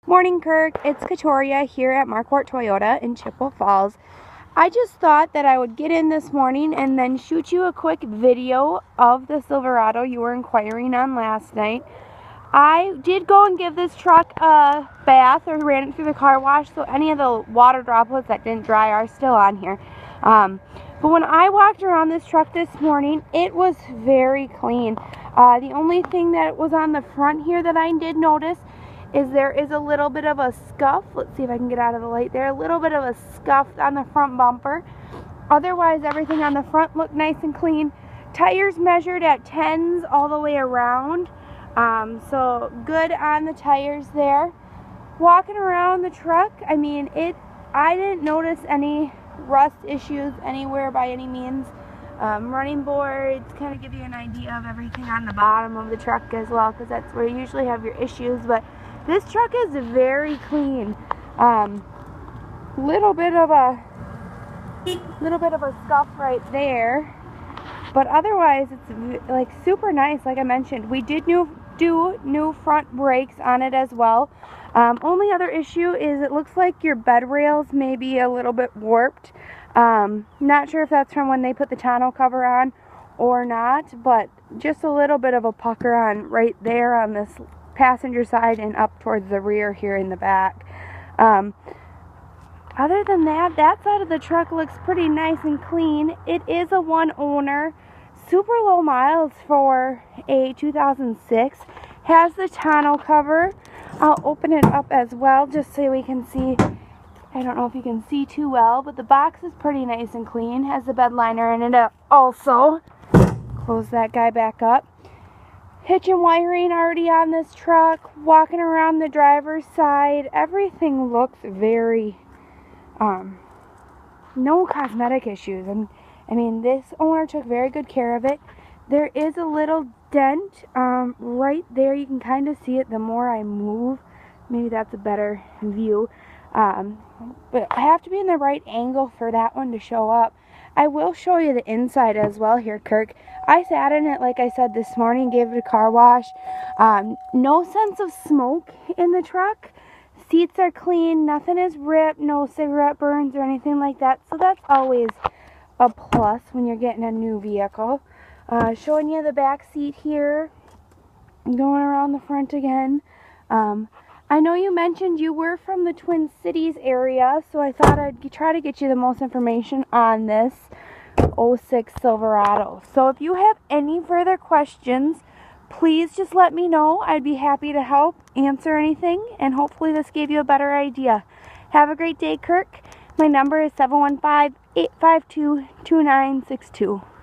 Morning, Kirk. It's Katoria here at Marquardt Toyota in Chippewa Falls. I just thought that I would get in this morning and then shoot you a quick video of the Silverado you were inquiring on last night. I did go and give this truck a bath or ran it through the car wash, so any of the water droplets that didn't dry are still on here. But when I walked around this truck this morning, it was very clean. The only thing that was on the front here that I did notice is there is a little bit of a scuff. Let's see if I can get out of the light there. A little bit of a scuff on the front bumper. Otherwise, everything on the front looked nice and clean. Tires measured at 10s all the way around. So good on the tires there. Walking around the truck, I didn't notice any rust issues anywhere by any means. Running boards kind of give you an idea of everything on the bottom of the truck as well, because that's where you usually have your issues. But this truck is very clean. Little bit of a scuff right there, but otherwise it's like super nice. Like I mentioned, we did do new front brakes on it as well. Only other issue is it looks like your bed rails may be a little bit warped. Not sure if that's from when they put the tonneau cover on or not, but just a little bit of a pucker on right there on this passenger side and up towards the rear here in the back. Other than that, that side of the truck looks pretty nice and clean. It is a one owner, super low miles for a 2006. Has the tonneau cover. I'll open it up as well just so we can see. I don't know if you can see too well, but the box is pretty nice and clean. Has the bed liner in it also. Close that guy back up. Hitch and wiring already on this truck. Walking around the driver's side, everything looks very, no cosmetic issues. And this owner took very good care of it. There is a little dent right there. You can kind of see it the more I move. Maybe that's a better view. But I have to be in the right angle for that one to show up. I will show you the inside as well here, Kirk. I sat in it, like I said, this morning, gave it a car wash. No sense of smoke in the truck. Seats are clean, nothing is ripped, no cigarette burns or anything like that. So that's always a plus when you're getting a new vehicle. Showing you the back seat here. Going around the front again. I know you mentioned you were from the Twin Cities area, so I thought I'd try to get you the most information on this 06 Silverado. So if you have any further questions, please just let me know. I'd be happy to help answer anything, and hopefully this gave you a better idea. Have a great day, Kirk. My number is 715-852-2962.